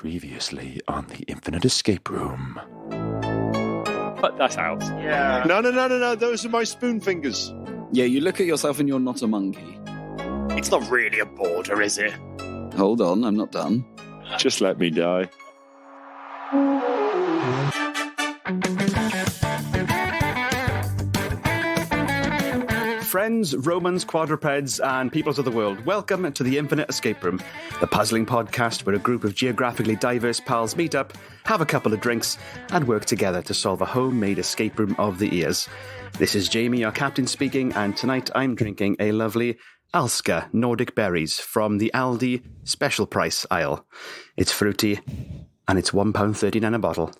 Previously on the Infinite Escape Room. But that's out. Yeah. No. Those are my spoon fingers. Yeah, you look at yourself and you're not a monkey. It's not really a border, is it? Hold on, I'm not done. Just let me die. Friends, Romans, quadrupeds, and peoples of the world, welcome to the Infinite Escape Room, the puzzling podcast where a group of geographically diverse pals meet up, have a couple of drinks, and work together to solve a homemade escape room of the ears. This is Jamie, your captain, speaking, and tonight I'm drinking a lovely Alska Nordic Berries from the Aldi special price aisle. It's fruity, and it's £1.39 a bottle.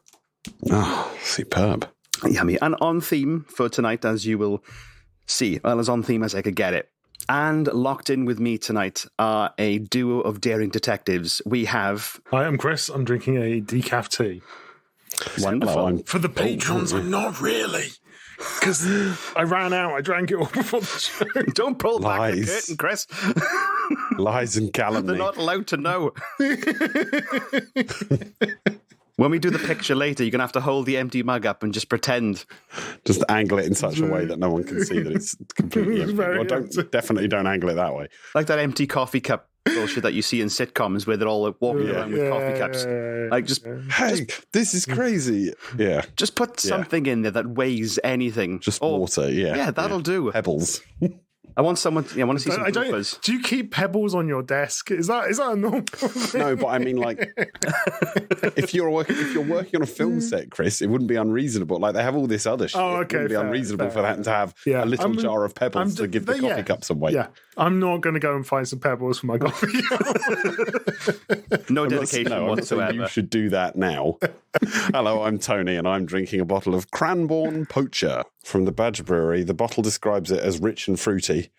Oh, superb. Yummy. And on theme for tonight, as you will see, well, as on theme as I could get it. And locked in with me tonight are a duo of daring detectives. We have... Hi, I'm Chris. I'm drinking a decaf tea. Wonderful. For the patrons, I'm not really. Because I ran out. I drank it all before the show. Don't pull back the Lies. curtain, Chris. Lies and calumny. They're not allowed to know. When we do the picture later, you're going to have to hold the empty mug up and just pretend. Just angle it in such a way that no one can see that it's completely empty. Very Well, empty. definitely don't angle it that way. Like that empty coffee cup bullshit that you see in sitcoms where they're all like, walking around with coffee cups. Like, Hey, this is crazy. Yeah. just put something in there that weighs anything. Just Or- water, yeah. Yeah, that'll do. Pebbles. I want someone. I want to see some bloopers. Do you keep pebbles on your desk? Is that a normal thing? No, but I mean, like, if you're working on a film set, Chris, it wouldn't be unreasonable. Like, they have all this other shit. Oh, It okay, wouldn't be fair, unreasonable fair. for that to have Yeah, a little jar of pebbles to give the coffee cup some weight. Yeah, I'm not going to go and find some pebbles for my coffee cup. No I'm not- dedication no, I'm not saying whatsoever. you should do that now. Hello, I'm Tony, and I'm drinking a bottle of Cranbourne Poacher from the Badger Brewery. The bottle describes it as rich and fruity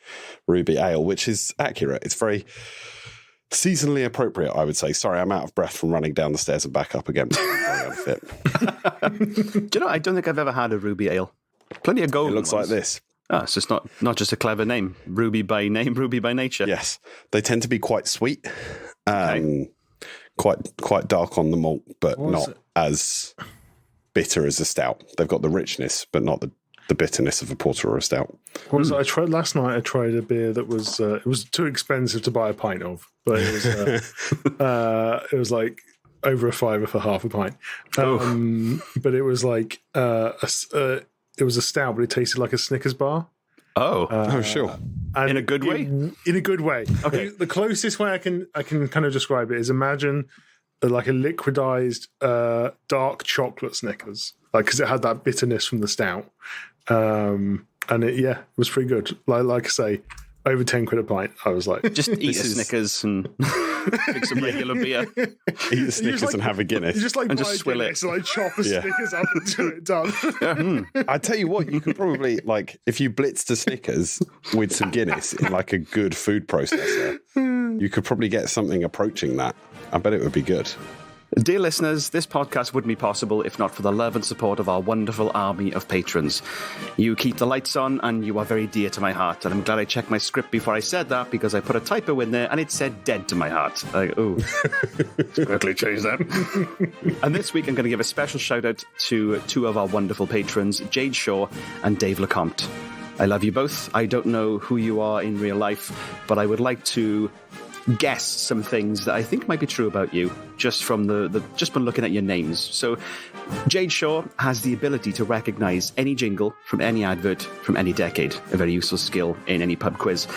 ruby ale, which is accurate. It's very seasonally appropriate, I would say. Sorry, I'm out of breath from running down the stairs and back up again. Very unfit. Do you know? I don't think I've ever had a ruby ale. Plenty of It golden looks ones. like this. Ah, so it's not just a clever name. Ruby by name, ruby by nature. Yes, they tend to be quite sweet, Okay. quite dark on the malt, but What is not as bitter as a stout. They've got the richness, but not the bitterness of a porter or a stout. What was it? I tried last night. I tried a beer that was it was too expensive to buy a pint of, but it was like over a £5 for half a pint. But it was like it was a stout, but it tasted like a Snickers bar. Oh, Sure. And In a good way? In a good way. Okay. The closest way I can kind of describe it is imagine like a liquidized dark chocolate Snickers, like because it had that bitterness from the stout, and it was pretty good. Like I say, over £10 a pint. I was like, just eat a Snickers and drink some regular beer. Eat the Snickers and have a Guinness. you just like And buy just a swill it. Guinness and like chop a Yeah. Snickers up until it done. I tell you what, you could probably, like, if you blitzed a Snickers with some Guinness in like a good food processor, you could probably get something approaching that. I bet it would be good. Dear listeners, this podcast wouldn't be possible if not for the love and support of our wonderful army of patrons. You keep the lights on and you are very dear to my heart. And I'm glad I checked my script before I said that because I put a typo in there and it said dead to my heart. Like, ooh. Quickly change that. And this week I'm going to give a special shout out to two of our wonderful patrons, Jade Shaw and Dave LeCompte. I love you both. I don't know who you are in real life, but I would like to guess some things that I think might be true about you just from just from looking at your names. So Jade Shaw has the ability to recognize any jingle from any advert from any decade, a very useful skill in any pub quiz.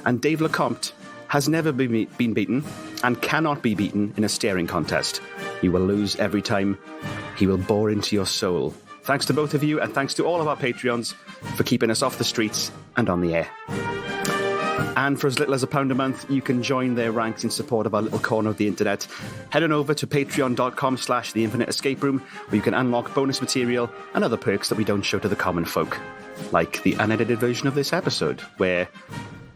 And Dave LeCompte has never been beaten and cannot be beaten in a staring contest. You will lose every time. He will bore into your soul. Thanks to both of you, and thanks to all of our Patreons for keeping us off the streets and on the air. And for as little as £1 a month, you can join their ranks in support of our little corner of the internet. Head on over to patreon.com/The Infinite Escape Room, where you can unlock bonus material and other perks that we don't show to the common folk. Like the unedited version of this episode, where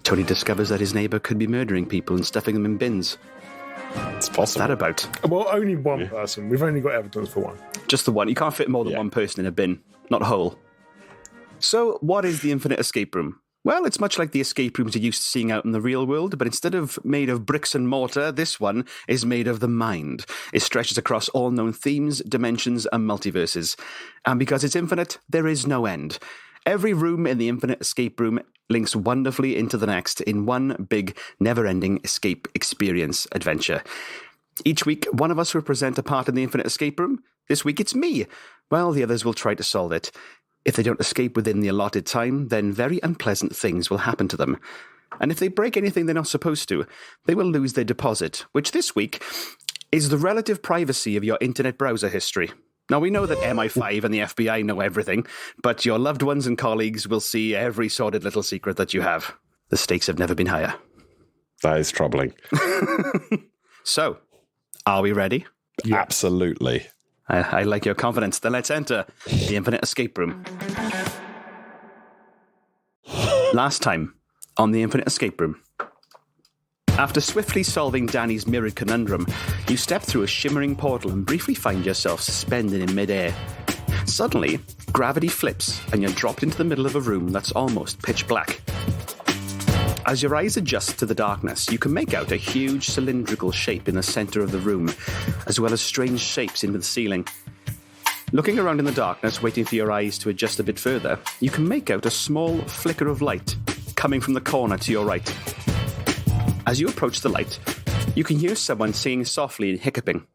Tony discovers that his neighbour could be murdering people and stuffing them in bins. It's What's possible. that about? Well, only one person. We've only got evidence for one. Just the one. You can't fit more than one person in a bin, not whole. So, what is the Infinite Escape Room? Well, it's much like the escape rooms you're used to seeing out in the real world, but instead of made of bricks and mortar, this one is made of the mind. It stretches across all known themes, dimensions, and multiverses. And because it's infinite, there is no end. Every room in the infinite escape room links wonderfully into the next in one big, never-ending escape experience adventure. Each week, one of us will present a part in the infinite escape room. This week, it's me. Well, the others will try to solve it. If they don't escape within the allotted time, then very unpleasant things will happen to them. And if they break anything they're not supposed to, they will lose their deposit, which this week is the relative privacy of your internet browser history. Now, we know that MI5 and the FBI know everything, but your loved ones and colleagues will see every sordid little secret that you have. The stakes have never been higher. That is troubling. So, are we ready? Yeah. Absolutely. I like your confidence. Then let's enter the infinite escape room. Last time on the infinite escape room. After swiftly solving Danny's mirrored conundrum, you step through a shimmering portal and briefly find yourself suspended in midair. Suddenly, gravity flips and you're dropped into the middle of a room that's almost pitch black. As your eyes adjust to the darkness, you can make out a huge cylindrical shape in the center of the room, as well as strange shapes into the ceiling. Looking around in the darkness, waiting for your eyes to adjust a bit further, you can make out a small flicker of light coming from the corner to your right. As you approach the light, you can hear someone singing softly and hiccuping.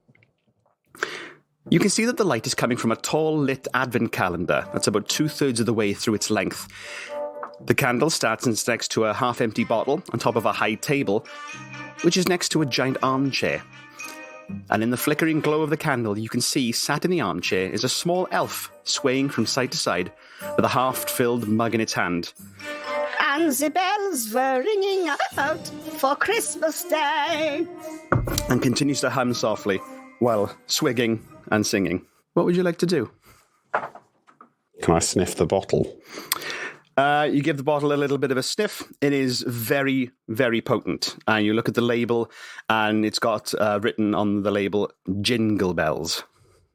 You can see that the light is coming from a tall lit advent calendar that's about 2/3 of the way through its length. The candle starts next to a half-empty bottle on top of a high table, which is next to a giant armchair. And in the flickering glow of the candle, you can see, sat in the armchair, is a small elf swaying from side to side with a half-filled mug in its hand. And the bells were ringing out for Christmas Day. And continues to hum softly while swigging and singing. What would you like to do? Can I sniff the bottle? You give the bottle a little bit of a sniff. It is very, very potent. And you look at the label, and it's got written on the label, Jingle Bells,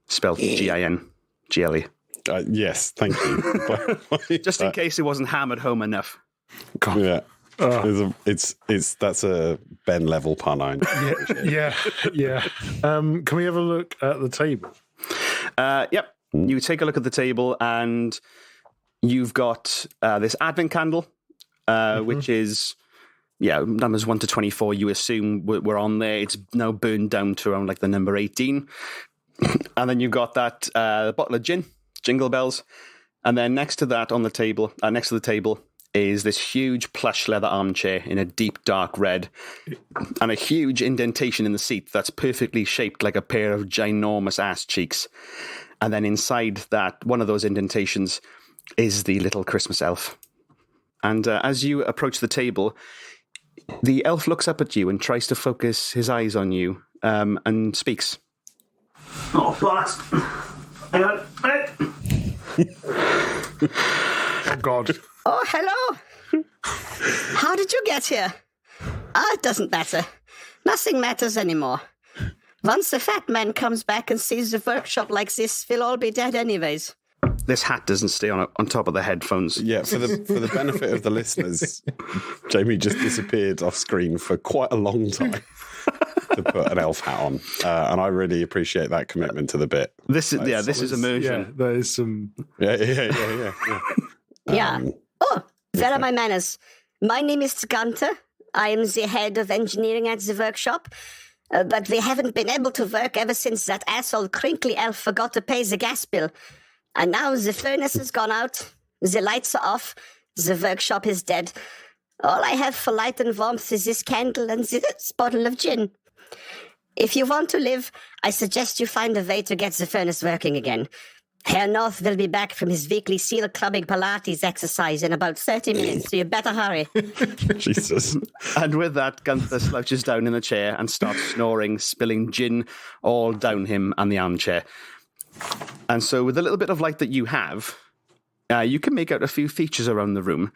spelled G-I-N-G-L-E. Yes, thank you. Just in case it wasn't hammered home enough. God. Yeah. That's a Ben level pun. I know. Yeah. Can we have a look at the table? Yep. You take a look at the table, and you've got this advent candle, which is, numbers 1 to 24, you assume we're on there. It's now burned down to around like the number 18. And then you've got that bottle of gin, Jingle Bells. And then next to that on the table, next to the table, is this huge plush leather armchair in a deep dark red, and a huge indentation in the seat that's perfectly shaped like a pair of ginormous ass cheeks. And then inside that, one of those indentations is the little Christmas elf. And as you approach the table, the elf looks up at you and tries to focus his eyes on you and speaks. Oh, boss. Hang on. Oh, God. Oh, hello. How did you get here? It doesn't matter. Nothing matters anymore. Once the fat man comes back and sees the workshop like this, we'll all be dead anyways. This hat doesn't stay on top of the headphones. Yeah, for the benefit of the listeners, Jamie just disappeared off screen for quite a long time to put an elf hat on, and I really appreciate that commitment to the bit. This is immersion. Yeah, there is some. Yeah. Yeah. Where are my manners? My name is Gunther. I am the head of engineering at the workshop. But we haven't been able to work ever since that asshole crinkly elf forgot to pay the gas bill. And now the furnace has gone out, the lights are off, the workshop is dead. All I have for light and warmth is this candle and this bottle of gin. If you want to live, I suggest you find a way to get the furnace working again. Herr North will be back from his weekly seal clubbing pilates exercise in about 30 minutes, so you better hurry. Jesus. And with that, Gunther slouches down in the chair and starts snoring, spilling gin all down him and the armchair. And so with a little bit of light that you have, you can make out a few features around the room.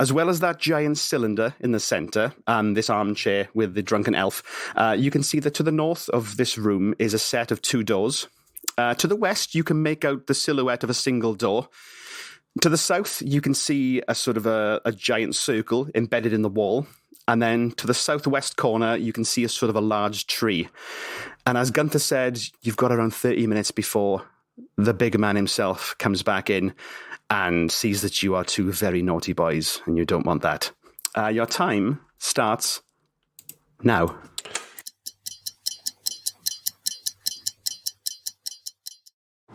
As well as that giant cylinder in the centre and this armchair with the drunken elf, you can see that to the north of this room is a set of 2 doors. To the west, you can make out the silhouette of a single door. To the south, you can see a sort of a giant circle embedded in the wall. And then to the southwest corner, you can see a sort of a large tree. And as Gunther said, you've got around 30 minutes before the big man himself comes back in and sees that you are two very naughty boys, and you don't want that. Your time starts now.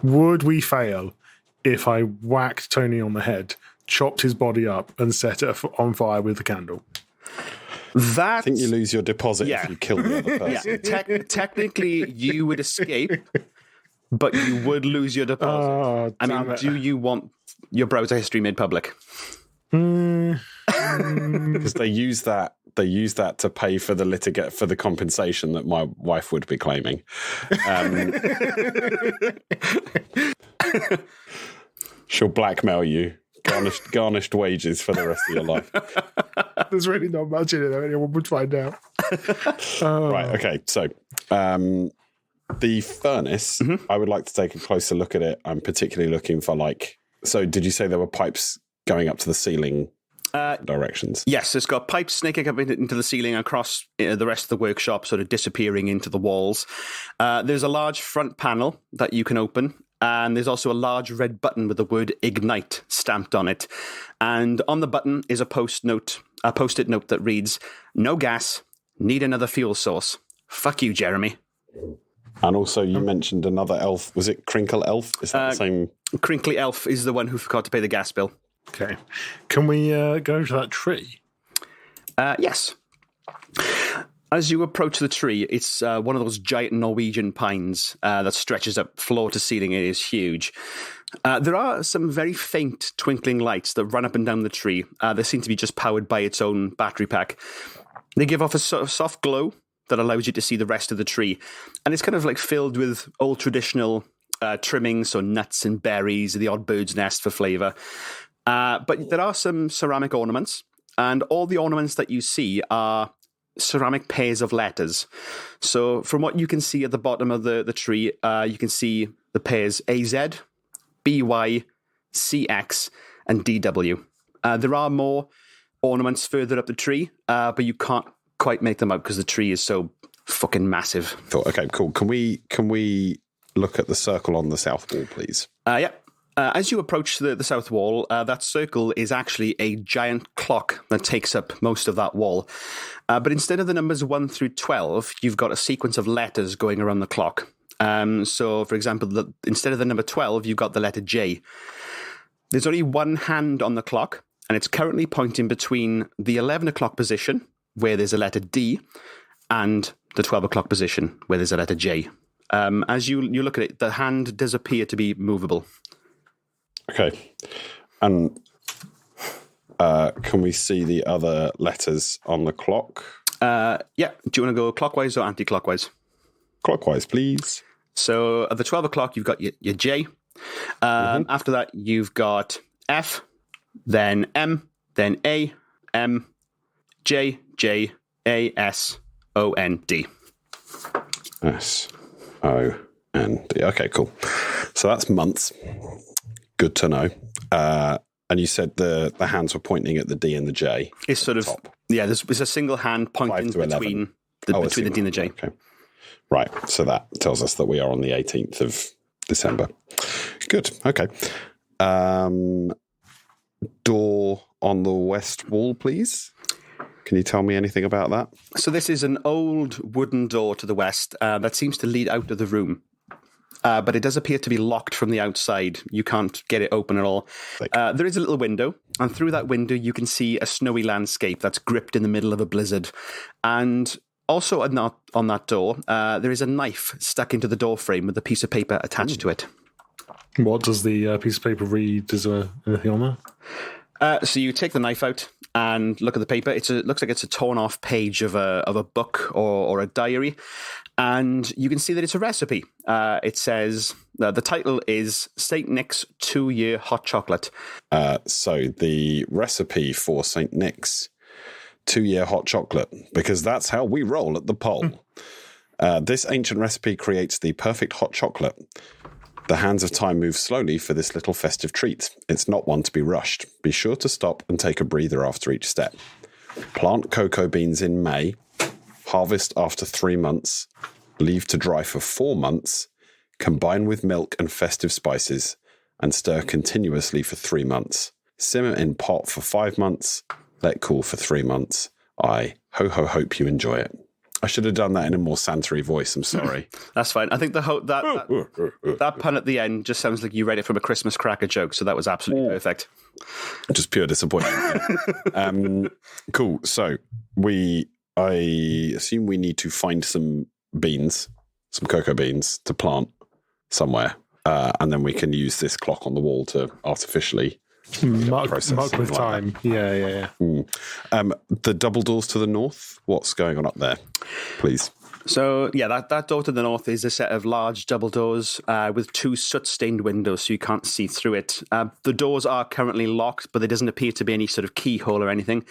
Would we fail if I whacked Tony on the head, chopped his body up, and set it on fire with a candle? That I think you lose your deposit if you kill the other person. Yeah, technically, you would escape, but you would lose your deposit. Oh, I mean, do you want your browser history made public? Because they use that to pay for the compensation that my wife would be claiming. She'll blackmail you, garnished wages for the rest of your life. There's really not much in it, though. Anyone would find out. Right, okay. So the furnace, I would like to take a closer look at it. I'm particularly looking for so did you say there were pipes going up to the ceiling directions? Yes, it's got pipes snaking up into the ceiling across the rest of the workshop, sort of disappearing into the walls. There's a large front panel that you can open. And there's also a large red button with the word Ignite stamped on it. And on the button is a post-it note that reads, "No gas, need another fuel source. Fuck you, Jeremy." And also you mentioned another elf. Was it Crinkle Elf? Is that the same? Crinkly Elf is the one who forgot to pay the gas bill. Okay. Can we go to that tree? Yes. As you approach the tree, it's one of those giant Norwegian pines that stretches up floor to ceiling. It is huge. There are some very faint twinkling lights that run up and down the tree. They seem to be just powered by its own battery pack. They give off a sort of soft glow that allows you to see the rest of the tree. And it's kind of filled with old traditional trimmings, so nuts and berries, the odd bird's nest for flavour. But there are some ceramic ornaments, and all the ornaments that you see are ceramic pairs of letters. So from what you can see at the bottom of the tree, you can see the pairs AZ, BY, CX, and DW. There are more ornaments further up the tree, but you can't quite make them out because the tree is so fucking massive. Okay, cool. Can we look at the circle on the south wall, please? Yeah. As you approach the south wall, that circle is actually a giant clock that takes up most of that wall. But instead of the numbers 1 through 12, you've got a sequence of letters going around the clock. So, for example, instead of the number 12, you've got the letter J. There's only one hand on the clock, and it's currently pointing between the 11 o'clock position, where there's a letter D, and the 12 o'clock position, where there's a letter J. As you look at it, the hand does appear to be movable. Okay. And can we see the other letters on the clock? Yeah. Do you want to go clockwise or anti-clockwise? Clockwise, please. So at the 12 o'clock, you've got your J. After that, you've got F, then M, then A, M, J, J, A, S, O, N, D. S, O, N, D. Okay, cool. So that's months. Good to know. And you said the hands were pointing at the D and the J. It's sort of, yeah, there's a single hand pointing between the D and the J. Okay. Right. So that tells us that we are on the 18th of December. Good. Okay. Door on the west wall, please. Can you tell me anything about that? So this is an old wooden door to the west that seems to lead out of the room. But it does appear to be locked from the outside. You can't get it open at all. There is a little window, and through that window you can see a snowy landscape that's gripped in the middle of a blizzard. And also on that door, there is a knife stuck into the door frame with a piece of paper attached to it. What does the piece of paper read? Is there anything on there? So you take the knife out and look at the paper. It looks like it's a torn-off page of a book or a diary. And you can see that it's a recipe. It says, the title is St. Nick's 2-year hot chocolate. So the recipe for St. Nick's 2-year hot chocolate, because that's how we roll at the pole. This ancient recipe creates the perfect hot chocolate. The hands of time move slowly for this little festive treat. It's not one to be rushed. Be sure to stop and take a breather after each step. Plant cocoa beans in May. Harvest after 3 months. Leave to dry for 4 months. Combine with milk and festive spices. And stir continuously for 3 months. Simmer in pot for 5 months. Let cool for 3 months. I hope you enjoy it. I should have done that in a more Santery voice. I'm sorry. That's fine. I think that pun at the end just sounds like you read it from a Christmas cracker joke, so that was absolutely perfect. Just pure disappointment. Cool. So I assume we need to find some beans, some cocoa beans to plant somewhere, and then we can use this clock on the wall to artificially mark with time. Yeah. The double doors to the north. What's going on up there, please? So, yeah, that door to the north is a set of large double doors with 2 soot-stained windows, so you can't see through it. The doors are currently locked, but there doesn't appear to be any sort of keyhole or anything.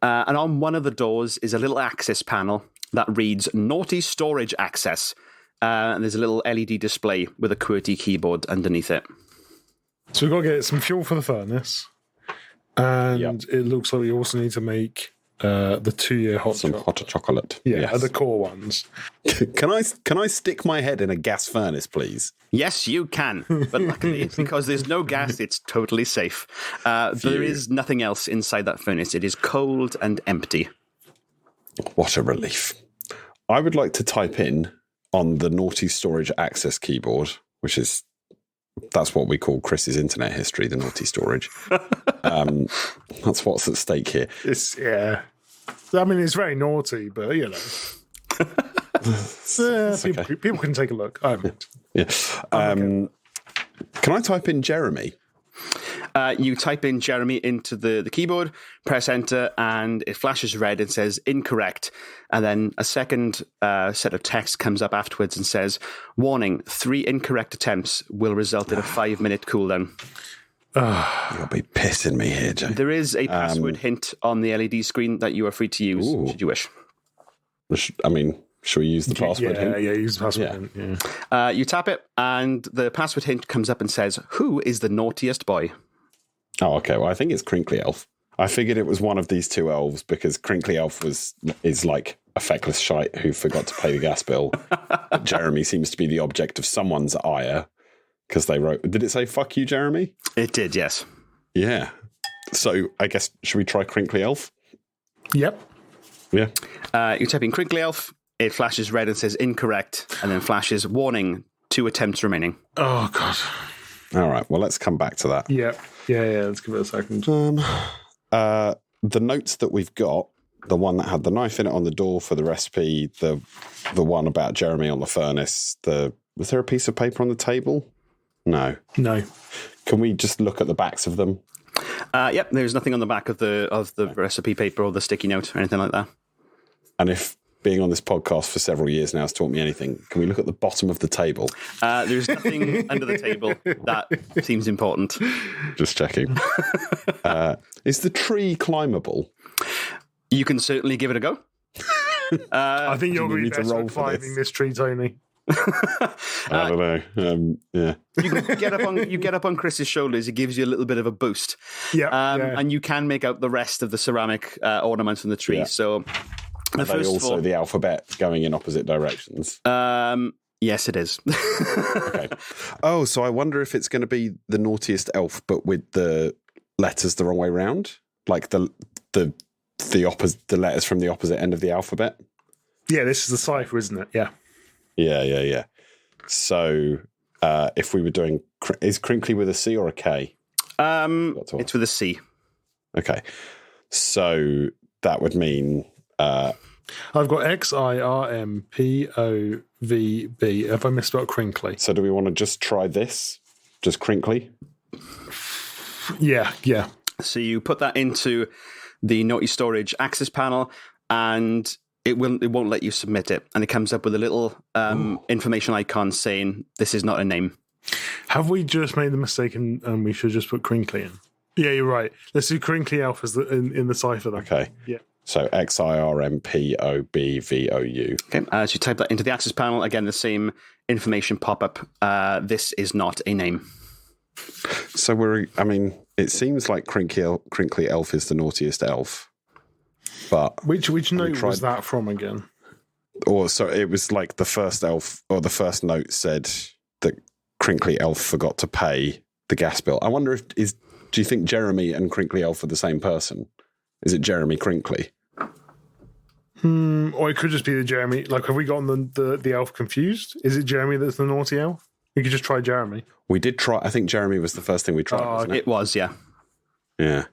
And on one of the doors is a little access panel that reads Naughty Storage Access. And there's a little LED display with a QWERTY keyboard underneath it. So we've got to get some fuel for the furnace. And it looks like we also need to make the 2-year hot chocolate. Hot chocolate. Yeah, the core ones. Can I stick my head in a gas furnace, please? Yes, you can. But luckily, because there's no gas, it's totally safe. There is nothing else inside that furnace. It is cold and empty. What a relief. I would like to type in on the Naughty Storage Access keyboard, which is... That's what we call Chris's internet history, the naughty storage. That's what's at stake here. I mean, it's very naughty, but, you know. People can take a look. Yeah. Can I type in Jeremy? You type in Jeremy into the keyboard, press enter, and it flashes red and says incorrect. And then a second set of text comes up afterwards and says, warning, 3 incorrect attempts will result in a 5-minute cooldown. You'll be pissing me here, Jay. There is a password hint on the LED screen that you are free to use, should you wish. Should we use the password hint? Yeah, use the password hint. Yeah. You tap it, and the password hint comes up and says, who is the naughtiest boy? Oh, okay. Well, I think it's Crinkly Elf. I figured it was one of these 2 elves because Crinkly Elf is like a feckless shite who forgot to pay the gas bill. Jeremy seems to be the object of someone's ire because they wrote... Did it say, fuck you, Jeremy? It did, yes. Yeah. So I guess, should we try Crinkly Elf? Yep. Yeah. You type in Crinkly Elf, it flashes red and says incorrect, and then flashes warning, 2 attempts remaining. Oh, God. All right. Well, let's come back to that. Yeah. Let's give it a second. The notes that we've got, the one that had the knife in it on the door for the recipe, the one about Jeremy on the furnace, was there a piece of paper on the table? No. Can we just look at the backs of them? Yep, there's nothing on the back of the recipe paper or the sticky note or anything like that. And if being on this podcast for several years now has taught me anything, can we look at the bottom of the table? There's nothing under the table that seems important. Just checking. Is the tree climbable? You can certainly give it a go. I think you're going to roll for climbing this tree, Tony. I don't know. Yeah. You get up on Chris's shoulders. It gives you a little bit of a boost. And you can make out the rest of the ceramic ornaments on the tree. Yeah. So, are they also the alphabet going in opposite directions? Yes, it is. Okay. Oh, so I wonder if it's going to be the naughtiest elf, but with the letters the wrong way round, like the letters from the opposite end of the alphabet. Yeah, this is the cipher, isn't it? Yeah. Yeah. So if we were doing, is Crinkly with a C or a K? It's with a C. Okay. So that would mean... I've got XIRMPOVB. Have I misspelled crinkly? So do we want to just try this? Just crinkly? Yeah. So you put that into the Naughty Storage access panel, and it won't let you submit it. And it comes up with a little information icon saying, this is not a name. Have we just made the mistake and we should just put crinkly in? Yeah, you're right. Let's do crinkly elf as in the cipher then. Okay. Yeah. So XIRMPOBVOU. Okay, as you type that into the access panel, again, the same information pop up. This is not a name. So it seems like Crinkly Elf is the naughtiest elf. But which note was that from again? Or so it was like the first elf, or the first note said that Crinkly Elf forgot to pay the gas bill. I wonder do you think Jeremy and Crinkly Elf are the same person? Is it Jeremy Crinkly? Or it could just be the Jeremy. Like, have we gotten the elf confused? Is it Jeremy that's the naughty elf? We could just try Jeremy. We did try. I think Jeremy was the first thing we tried. Wasn't it? It was, yeah. Yeah.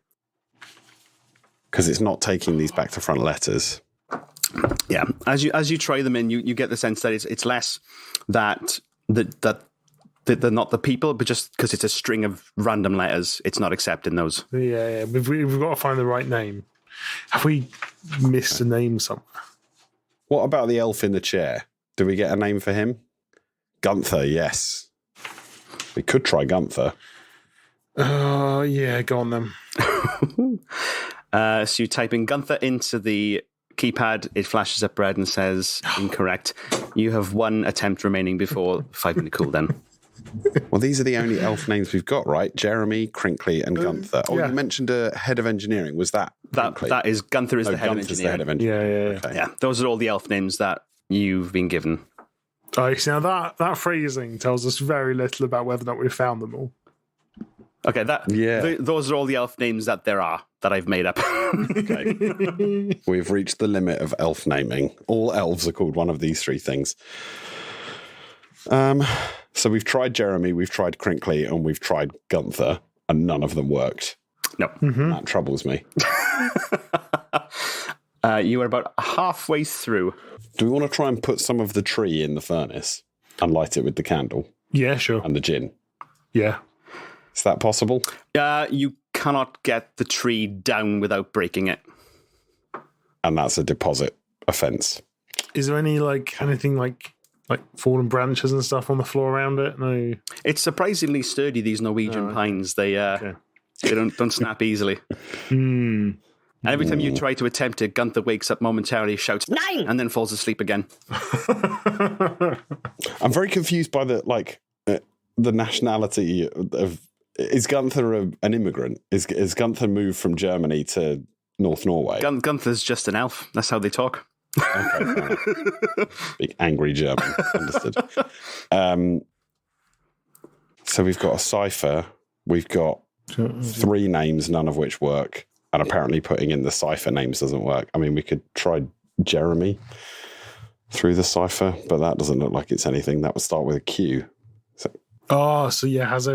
Because it's not taking these back to front letters. Yeah. As you try them in, you get the sense that it's less that they're not the people, but just because it's a string of random letters, it's not accepting those. Yeah. We've got to find the right name. Have we missed a name somewhere? What about the elf in the chair? Do we get a name for him? Gunther, yes. We could try Gunther. Yeah, go on then. So you type in Gunther into the keypad, it flashes up red and says, incorrect. You have one attempt remaining before 5-minute cooldown. Well, these are the only elf names we've got, right? Jeremy, Crinkly, and Gunther. Oh, yeah. You mentioned a head of engineering. Was that Crinkly? That is, Gunther is the head of Gunther's engineering. the head of engineering. Yeah. Okay. Yeah, those are all the elf names that you've been given. Right, now that phrasing tells us very little about whether or not we've found them all. Okay, Yeah. Those are all the elf names that there are that I've made up. Okay. We've reached the limit of elf naming. All elves are called one of these three things. So we've tried Jeremy, we've tried Crinkly, and we've tried Gunther, and none of them worked. No. That troubles me. You are about halfway through. Do we want to try and put some of the tree in the furnace and light it with the candle Yeah, sure. and the gin? Yeah. Is that possible? You cannot get the tree down without breaking it. And that's a deposit offence. Is there anything like fallen branches and stuff on the floor around it? No. It's surprisingly sturdy, these Norwegian pines. They don't snap easily. And every time you try to attempt it, Gunther wakes up momentarily, shouts 9, and then falls asleep again. I'm very confused by the nationality of. Is Gunther an immigrant? Is Gunther moved from Germany to North Norway? Gunther's just an elf. That's how they talk. Okay, fair enough. Big angry German. Understood. So we've got a cipher. We've got 3 names, none of which work. And apparently putting in the cipher names doesn't work. I mean, we could try Jeremy through the cipher, but that doesn't look like it's anything. That would start with a Q. So yeah, has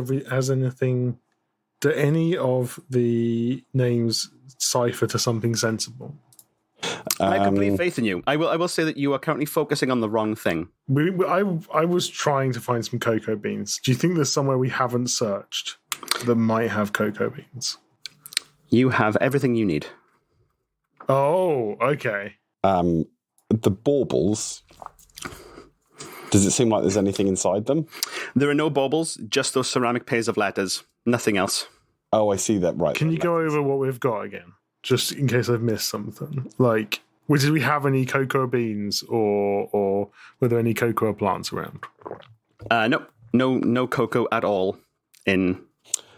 anything? Do any of the names cipher to something sensible? I have complete faith in you. I will say that you are currently focusing on the wrong thing. I was trying to find some cocoa beans. Do you think there's somewhere we haven't searched that might have cocoa beans? You have everything you need. Oh, okay. The baubles. Does it seem like there's anything inside them? There are no baubles, just those ceramic pairs of letters. Nothing else. Oh, I see that. Right. Can you go over what we've got again? Just in case I've missed something. Did we have any cocoa beans or were there any cocoa plants around? No cocoa at all in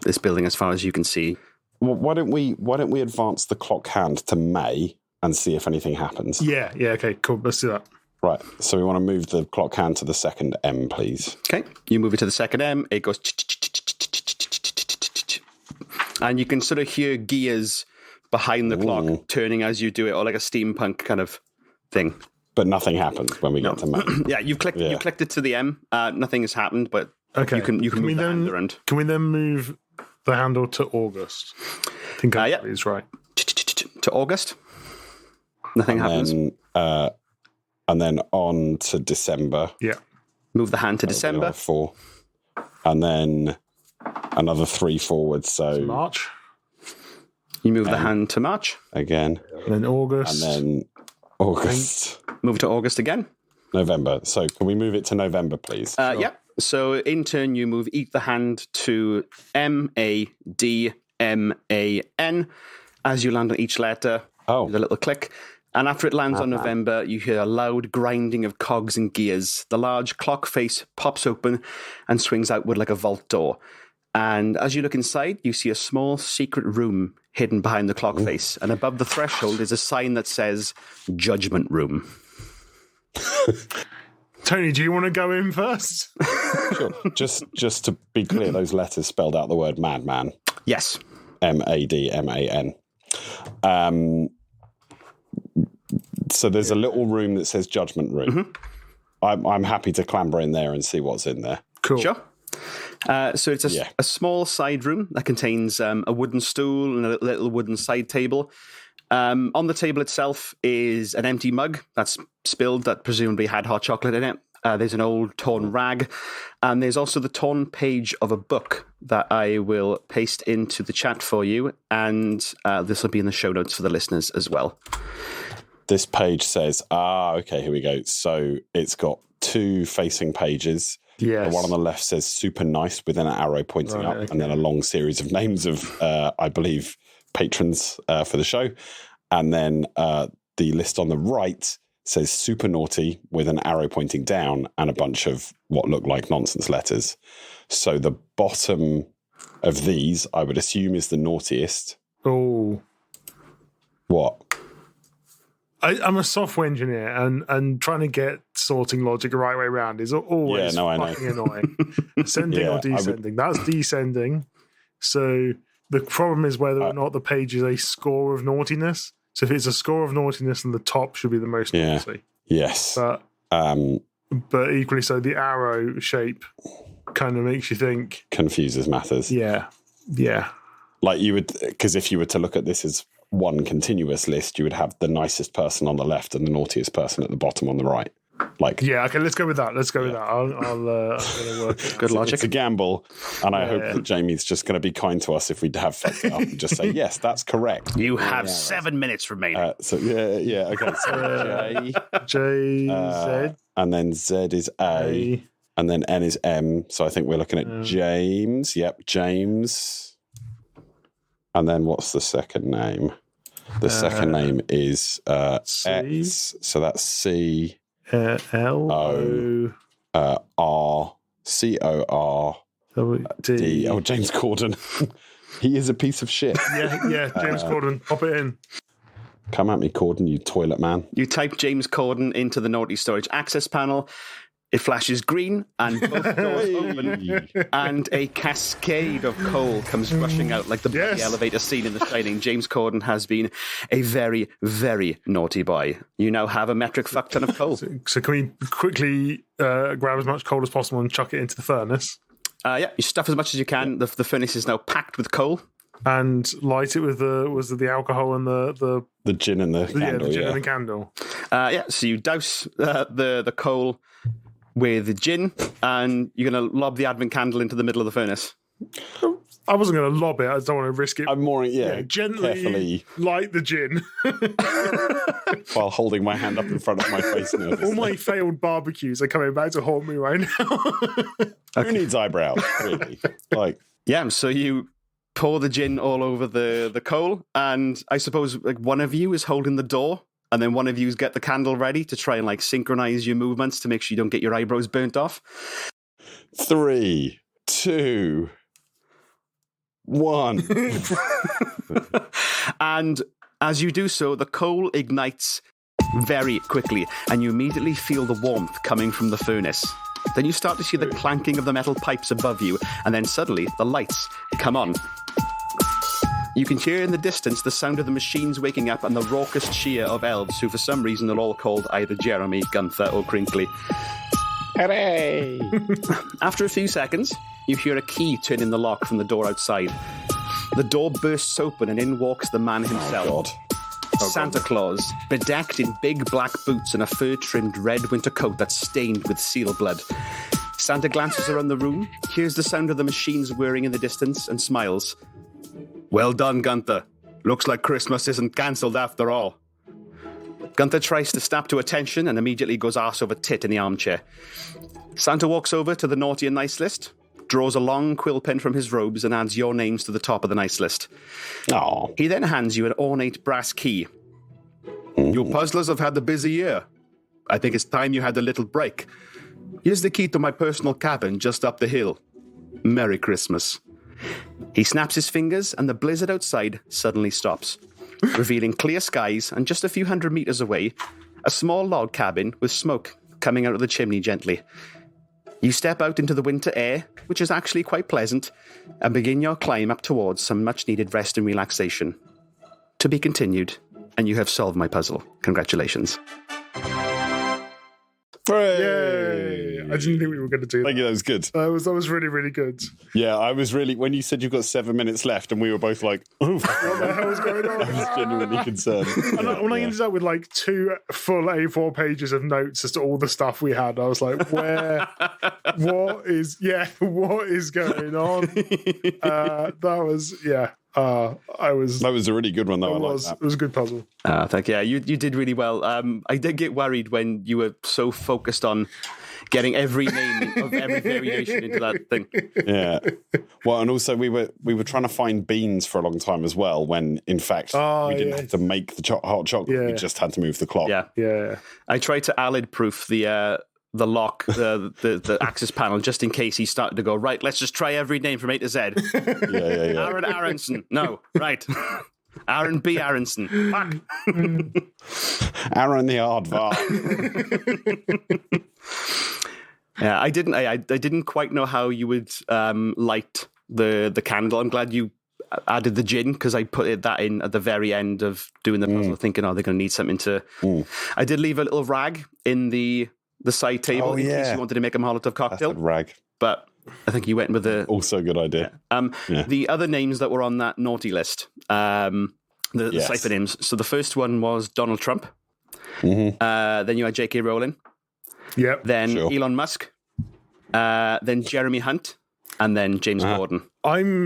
this building as far as you can see. Well, why don't we advance the clock hand to May and see if anything happens? Yeah, okay, cool. Let's do that. Right, so we want to move the clock hand to the second M, please. Okay, you move it to the second M, it goes... And you can sort of hear gears behind the clock turning as you do it, or like a steampunk kind of thing. But nothing happens when we get to May. Yeah, you clicked it to the M. Nothing has happened, but okay. you can move the hand around. Can we then move the handle to August? I think is right. To August? Nothing happens. And then on to December. Yeah. Move the hand to December. 4. And then another 3 forward. So March. You move the hand to March. Again. And then August. And then August. Move to August again. November. So can we move it to November, please? Sure. Yeah. So in turn, you move the hand to MADMAN. As you land on each letter, Oh, with a little click. And after it lands on November, you hear a loud grinding of cogs and gears. The large clock face pops open and swings outward like a vault door. And as you look inside, you see a small secret room hidden behind the clock face. And above the threshold is a sign that says Judgment Room. Tony, do you want to go in first? sure. Just to be clear, those letters spelled out the word madman. Yes. MADMAN. So there's a little room that says Judgment Room. Mm-hmm. I'm happy to clamber in there and see what's in there. Cool. Sure. So it's a small side room that contains a wooden stool and a little wooden side table. On the table itself is an empty mug that's spilled that presumably had hot chocolate in it. There's an old torn rag. And there's also the torn page of a book that I will paste into the chat for you. And this will be in the show notes for the listeners as well. This page says, okay, here we go. So it's got two facing pages. Yes. The one on the left says super nice with an arrow pointing up, and then a long series of names of, I believe, patrons for the show. And then the list on the right says super naughty with an arrow pointing down and a bunch of what look like nonsense letters. So the bottom of these, I would assume, is the naughtiest. Oh. What? I'm a software engineer, and trying to get sorting logic the right way around is always fucking annoying. Ascending or descending. That's descending. So the problem is whether or not the page is a score of naughtiness. So if it's a score of naughtiness, then the top should be the most naughty. Yes. But equally so, the arrow shape kind of makes you think. Confuses matters. Yeah. Yeah. Like you would, because if you were to look at this as one continuous list, you would have the nicest person on the left and the naughtiest person at the bottom on the right. Like, yeah, okay, let's go with that. I'm going to work it. Good logic. It's a gamble, and I hope that Jamie's just going to be kind to us if we have fucked it up and just say, yes, that's correct. You have 7 minutes remaining. Okay. So J, Z. And then Z is A, and then N is M. So I think we're looking at James. Yep, James. And then what's the second name? The second name is X. So that's C. L O R C O R D. Oh, James Corden. He is a piece of shit. Yeah, James Corden. Pop it in. Come at me, Corden, you toilet man. You type James Corden into the Naughty Storage access panel. It flashes green, and both doors open, and a cascade of coal comes rushing out like the elevator scene in The Shining. James Corden has been a very, very naughty boy. You now have a metric fuck ton of coal. So can we quickly grab as much coal as possible and chuck it into the furnace? You stuff as much as you can. The furnace is now packed with coal. And light it with the alcohol and the gin and the candle. The gin and the candle. So you douse the coal with gin, and you're going to lob the advent candle into the middle of the furnace. I wasn't going to lob it. I just don't want to risk it. I'm more, gently carefully light the gin. While holding my hand up in front of my face. All my failed barbecues are coming back to haunt me right now. Who needs eyebrows, really? So you pour the gin all over the coal, and I suppose one of you is holding the door, and then one of you get the candle ready to try and synchronize your movements to make sure you don't get your eyebrows burnt off. 3, 2, 1. And as you do so, the coal ignites very quickly, and you immediately feel the warmth coming from the furnace. Then you start to see the clanking of the metal pipes above you, and then suddenly the lights come on. You can hear in the distance the sound of the machines waking up and the raucous cheer of elves who for some reason are all called either Jeremy, Gunther or Crinkly. Hooray! After a few seconds, you hear a key turn in the lock from the door outside. The door bursts open and in walks the man himself. Santa Claus, bedecked in big black boots and a fur-trimmed red winter coat that's stained with seal blood. Santa glances around the room, hears the sound of the machines whirring in the distance, and smiles. Well done, Gunther. Looks like Christmas isn't cancelled after all. Gunther tries to snap to attention and immediately goes arse over tit in the armchair. Santa walks over to the naughty and nice list, draws a long quill pen from his robes and adds your names to the top of the nice list. Aww. He then hands you an ornate brass key. You puzzlers have had a busy year. I think it's time you had a little break. Here's the key to my personal cabin just up the hill. Merry Christmas. He snaps his fingers and the blizzard outside suddenly stops, revealing clear skies and just a few hundred meters away, a small log cabin with smoke coming out of the chimney gently. You step out into the winter air, which is actually quite pleasant, and begin your climb up towards some much-needed rest and relaxation. To be continued, and you have solved my puzzle. Congratulations. Yay! I didn't think we were going to do that. Thank you, that was good. That was really, really good. Yeah, I was really, when you said you've got 7 minutes left and we were both like, oh, What the hell is going on? I was genuinely concerned. And when I ended up with like 2 full A4 pages of notes as to all the stuff we had, I was like, what is going on? That was a really good one, though. It was a good puzzle. Thank you. Yeah, you did really well. I did get worried when you were so focused on getting every name of every variation into that thing. Yeah. Well, and also we were trying to find beans for a long time as well, when in fact we didn't have to make the hot chocolate. Yeah. We just had to move the clock. Yeah. I tried to Alid proof the lock, the access panel, just in case he started to go, right, let's just try every name from A to Z. Yeah. Aaron Aronson. No, right. Aaron B. Aronson. Fuck. Aaron the Aardvark. Yeah, I didn't quite know how you would light the candle. I'm glad you added the gin, because I put that in at the very end of doing the puzzle, thinking, they're going to need something to... I did leave a little rag in the side table in case you wanted to make a Molotov cocktail. That's a rag. But I think you went with the... Also a good idea. The other names that were on that naughty list, the cipher names. So the first one was Donald Trump. Then you had J.K. Rowling. Yep. Then Elon Musk. Then Jeremy Hunt. And then James Gordon. I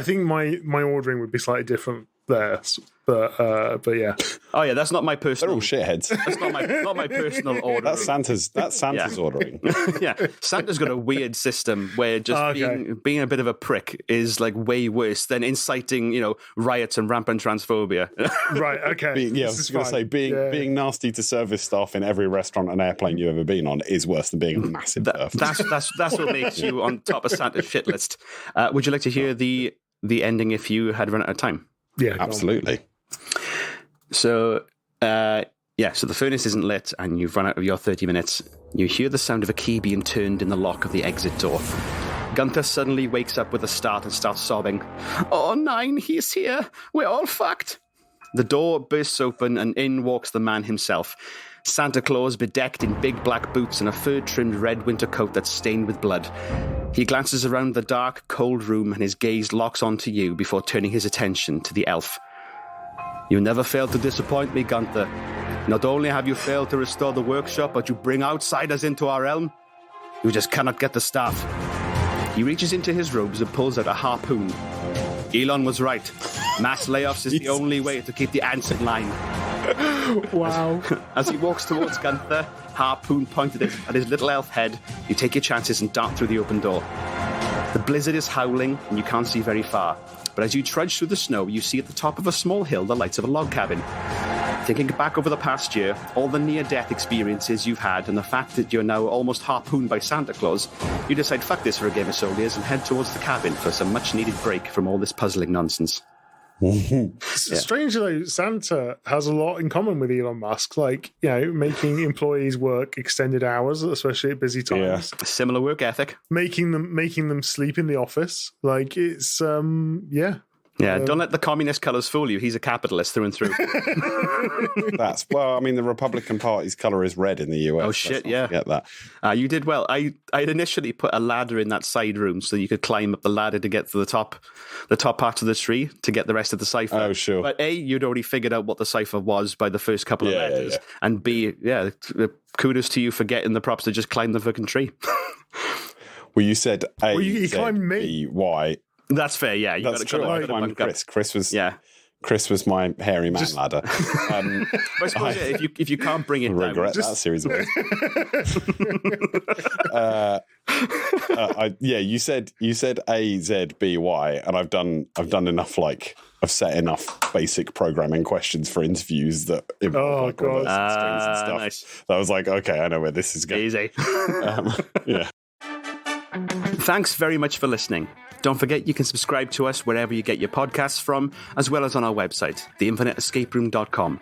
think my ordering would be slightly different there, but yeah. Oh yeah, that's not my personal. They're all shitheads. That's not my personal order. That's Santa's ordering. Yeah, Santa's got a weird system where just being a bit of a prick is like way worse than inciting, riots and rampant transphobia. Right. Okay. I was going to say being nasty to service staff in every restaurant and airplane you've ever been on is worse than being a massive perv. That's what makes you on top of Santa's shit list. Would you like to hear the ending if you had run out of time? Yeah, absolutely. So, so the furnace isn't lit and you've run out of your 30 minutes. You hear the sound of a key being turned in the lock of the exit door. Gunther suddenly wakes up with a start and starts sobbing. Oh, Nine, he's here. We're all fucked. The door bursts open and in walks the man himself. Santa Claus bedecked in big black boots and a fur-trimmed red winter coat that's stained with blood. He glances around the dark, cold room and his gaze locks onto you before turning his attention to the elf. You never fail to disappoint me, Gunther. Not only have you failed to restore the workshop, but you bring outsiders into our realm. You just cannot get the staff. He reaches into his robes and pulls out a harpoon. Elon was right. Mass layoffs is the only way to keep the ants in line. Wow. As he walks towards Gunther, harpoon pointed at his little elf head, you take your chances and dart through the open door. The blizzard is howling and you can't see very far. But as you trudge through the snow, you see at the top of a small hill the lights of a log cabin. Thinking back over the past year, all the near-death experiences you've had, and the fact that you're now almost harpooned by Santa Claus, you decide fuck this for a game of soldiers and head towards the cabin for some much-needed break from all this puzzling nonsense. Strangely, Santa has a lot in common with Elon Musk, like, making employees work extended hours, especially at busy times. A similar work ethic. Making them sleep in the office. Like, it's Yeah, don't let the communist colours fool you. He's a capitalist through and through. The Republican Party's colour is red in the US. Oh, shit, yeah. Get that. You did well. I'd initially put a ladder in that side room so you could climb up the ladder to get to the top part of the tree to get the rest of the cipher. Oh, sure. But A, you'd already figured out what the cipher was by the first couple of letters. Yeah. And B, kudos to you for getting the props to just climb the fucking tree. Well, you said A, you climbed me. B, Y. That's fair, yeah. That's true. I climbed Chris. Chris was my hairy man ladder. I suppose if you can't bring it down, regret that series of it. You said A, Z, B, Y, and I've done enough like I've set enough basic programming questions for interviews that involve reverse and strings and stuff. Nice. That was like, okay, I know where this is going. Easy. Yeah. Thanks very much for listening. Don't forget you can subscribe to us wherever you get your podcasts from, as well as on our website, theinfiniteescaperoom.com.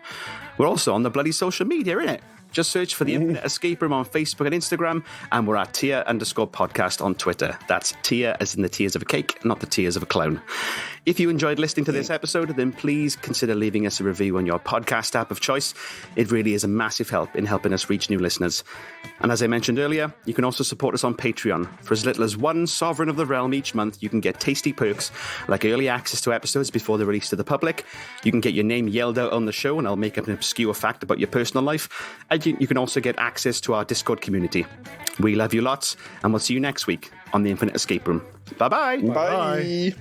We're also on the bloody social media, innit? Just search for The Infinite Escape Room on Facebook and Instagram, and we're at Tia_podcast on Twitter. That's Tia as in the tears of a cake, not the tears of a clown. If you enjoyed listening to this episode, then please consider leaving us a review on your podcast app of choice. It really is a massive help in helping us reach new listeners. And as I mentioned earlier, you can also support us on Patreon. For as little as one Sovereign of the Realm each month, you can get tasty perks like early access to episodes before they're released to the public. You can get your name yelled out on the show, and I'll make up an obscure fact about your personal life. And you can also get access to our Discord community. We love you lots, and we'll see you next week on The Infinite Escape Room. Bye-bye. Bye.